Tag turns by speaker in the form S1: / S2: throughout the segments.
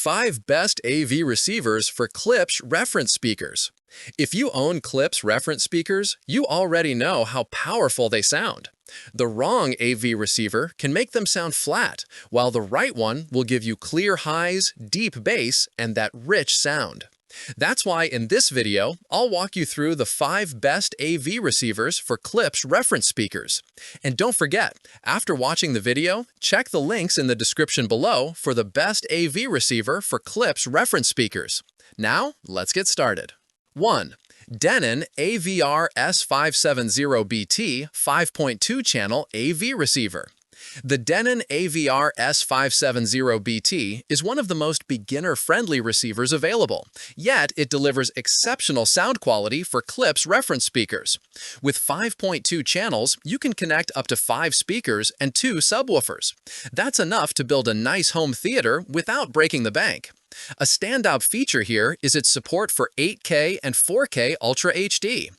S1: 5 best AV receivers for Klipsch reference speakers. If you own Klipsch reference speakers, you already know how powerful they sound. The wrong AV receiver can make them sound flat, while the right one will give you clear highs, deep bass, and that rich sound. That's why in this video, I'll walk you through the 5 best AV receivers for Klipsch reference speakers. And don't forget, after watching the video, check the links in the description below for the best AV receiver for Klipsch reference speakers. Now, let's get started. 1. Denon AVR-S570BT 5.2 channel AV receiver. The Denon AVR-S570BT is one of the most beginner-friendly receivers available, yet it delivers exceptional sound quality for Klipsch reference speakers. With 5.2 channels, you can connect up to 5 speakers and 2 subwoofers. That's enough to build a nice home theater without breaking the bank. A standout feature here is its support for 8K and 4K Ultra HD.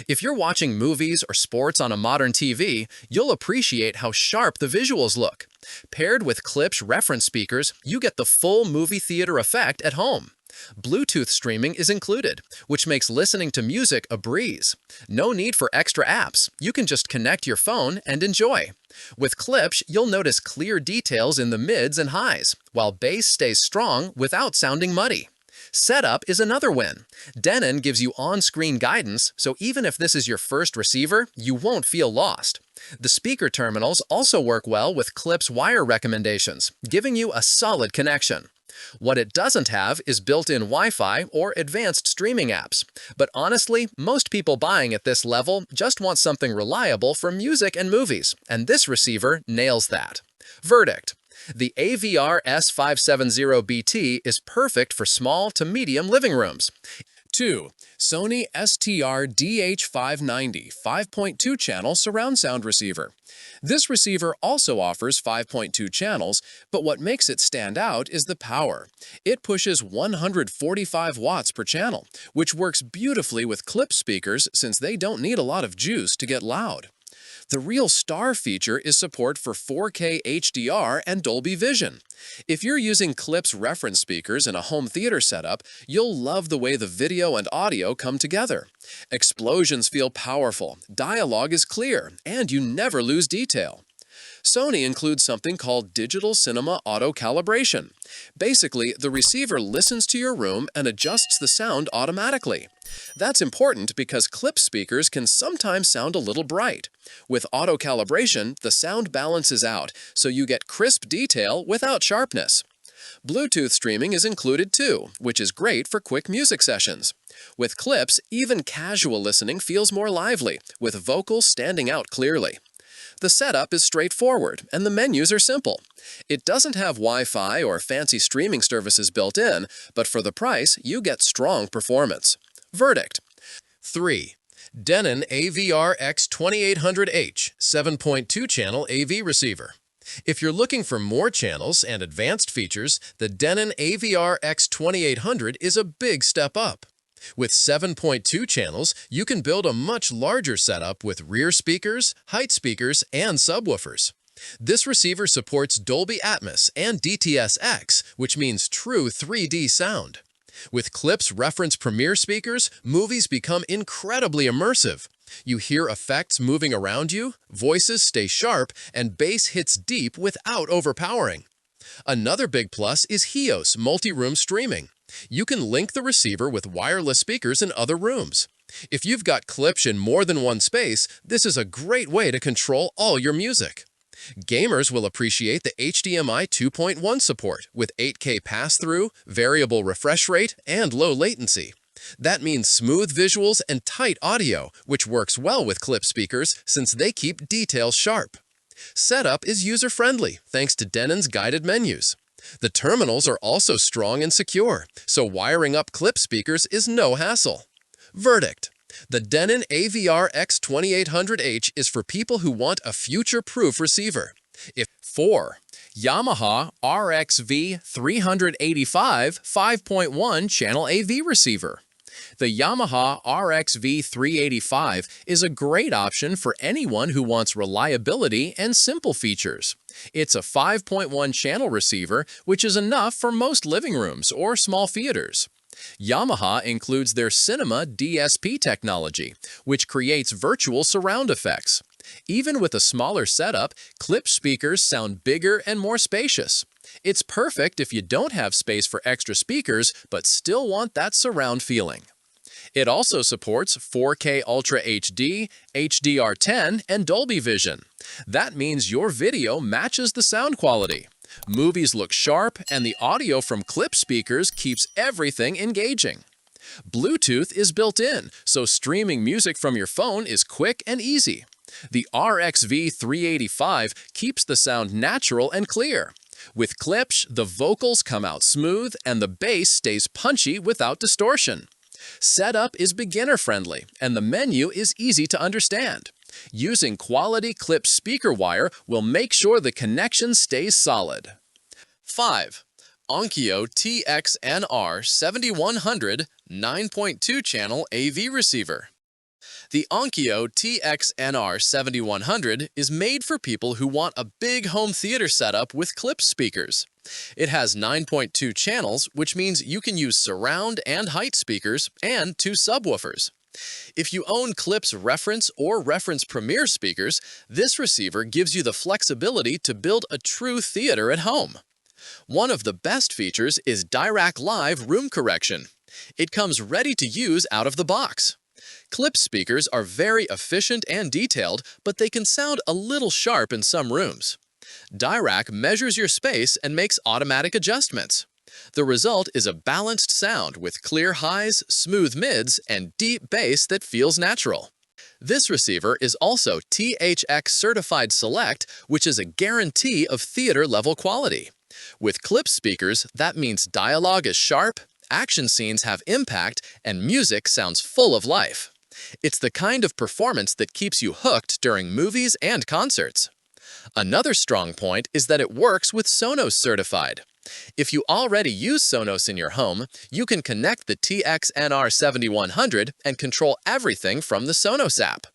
S1: If you're watching movies or sports on a modern TV, you'll appreciate how sharp the visuals look. Paired with Klipsch reference speakers, you get the full movie theater effect at home. Bluetooth streaming is included, which makes listening to music a breeze. No need for extra apps. You can just connect your phone and enjoy. With Klipsch, you'll notice clear details in the mids and highs, while bass stays strong without sounding muddy. Setup is another win. Denon gives you on-screen guidance, so even if this is your first receiver, you won't feel lost. The speaker terminals also work well with Klipsch wire recommendations, giving you a solid connection. What it doesn't have is built-in Wi-Fi or advanced streaming apps. But honestly, most people buying at this level just want something reliable for music and movies, and this receiver nails that. Verdict: the AVR-S570BT is perfect for small to medium living rooms. 2. Sony STR-DH590 5.2 channel surround sound receiver. This receiver also offers 5.2 channels, but what makes it stand out is the power. It pushes 145 watts per channel, which works beautifully with Klipsch speakers since they don't need a lot of juice to get loud. The real star feature is support for 4K HDR and Dolby Vision. If you're using Klipsch reference speakers in a home theater setup, you'll love the way the video and audio come together. Explosions feel powerful, dialogue is clear, and you never lose detail. Sony includes something called Digital Cinema Auto Calibration. Basically, the receiver listens to your room and adjusts the sound automatically. That's important because Klipsch speakers can sometimes sound a little bright. With auto calibration, the sound balances out, so you get crisp detail without sharpness. Bluetooth streaming is included too, which is great for quick music sessions. With Klipsch, even casual listening feels more lively, with vocals standing out clearly. The setup is straightforward, and the menus are simple. It doesn't have Wi-Fi or fancy streaming services built in, but for the price, you get strong performance. Verdict: 3. Denon AVR-X2800H 7.2 channel AV receiver. If you're looking for more channels and advanced features, the Denon AVR-X2800 is a big step up. With 7.2 channels, you can build a much larger setup with rear speakers, height speakers, and subwoofers. This receiver supports Dolby Atmos and DTS-X, which means true 3D sound. With Klipsch Reference Premiere speakers, movies become incredibly immersive. You hear effects moving around you, voices stay sharp, and bass hits deep without overpowering. Another big plus is HEOS multi-room streaming. You can link the receiver with wireless speakers in other rooms. If you've got Klipsch in more than one space, this is a great way to control all your music. Gamers will appreciate the HDMI 2.1 support with 8K pass-through, variable refresh rate, and low latency. That means smooth visuals and tight audio, which works well with Klipsch speakers since they keep details sharp. Setup is user-friendly thanks to Denon's guided menus. The terminals are also strong and secure, so wiring up Klipsch speakers is no hassle. Verdict: the Denon AVR-X2800H is for people who want a future-proof receiver. 4. Yamaha RX-V385 5.1 channel AV receiver. The Yamaha RX-V385 is a great option for anyone who wants reliability and simple features. It's a 5.1 channel receiver, which is enough for most living rooms or small theaters. Yamaha includes their Cinema DSP technology, which creates virtual surround effects. Even with a smaller setup, Klipsch speakers sound bigger and more spacious. It's perfect if you don't have space for extra speakers but still want that surround feeling. It also supports 4K Ultra HD, HDR10, and Dolby Vision. That means your video matches the sound quality. Movies look sharp, and the audio from Klipsch speakers keeps everything engaging. Bluetooth is built in, so streaming music from your phone is quick and easy. The RX-V385 keeps the sound natural and clear. With Klipsch, the vocals come out smooth and the bass stays punchy without distortion. Setup is beginner-friendly, and the menu is easy to understand. Using quality Klipsch speaker wire will make sure the connection stays solid. 5. Onkyo TX-NR7100 9.2 channel AV receiver. The Onkyo TX-NR7100 is made for people who want a big home theater setup with Klipsch speakers. It has 9.2 channels, which means you can use surround and height speakers and 2 subwoofers. If you own Klipsch Reference or Reference Premiere speakers, this receiver gives you the flexibility to build a true theater at home. One of the best features is Dirac Live room correction. It comes ready to use out of the box. Klipsch speakers are very efficient and detailed, but they can sound a little sharp in some rooms. Dirac measures your space and makes automatic adjustments. The result is a balanced sound with clear highs, smooth mids, and deep bass that feels natural. This receiver is also THX Certified Select, which is a guarantee of theater-level quality. With Klipsch speakers, that means dialogue is sharp, action scenes have impact, and music sounds full of life. It's the kind of performance that keeps you hooked during movies and concerts. Another strong point is that it works with Sonos certified. If you already use Sonos in your home, you can connect the TX-NR7100 and control everything from the Sonos app.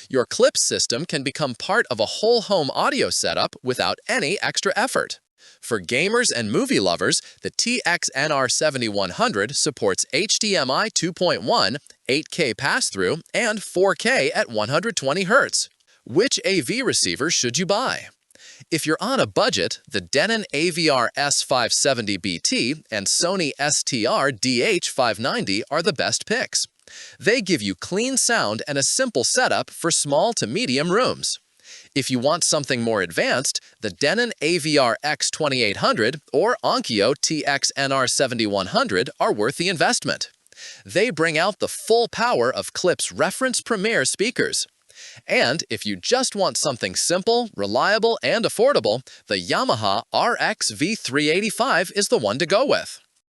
S1: Your Klipsch system can become part of a whole home audio setup without any extra effort. For gamers and movie lovers, the TX-NR7100 supports HDMI 2.1, 8K Passthrough, and 4K at 120 Hz. Which AV receiver should you buy? If you're on a budget, the Denon AVR-S570BT and Sony STR-DH590 are the best picks. They give you clean sound and a simple setup for small to medium rooms. If you want something more advanced, the Denon AVR-X2800 or Onkyo TX-NR7100 are worth the investment. They bring out the full power of Klipsch Reference Premiere speakers. And if you just want something simple, reliable, and affordable, the Yamaha RX-V385 is the one to go with.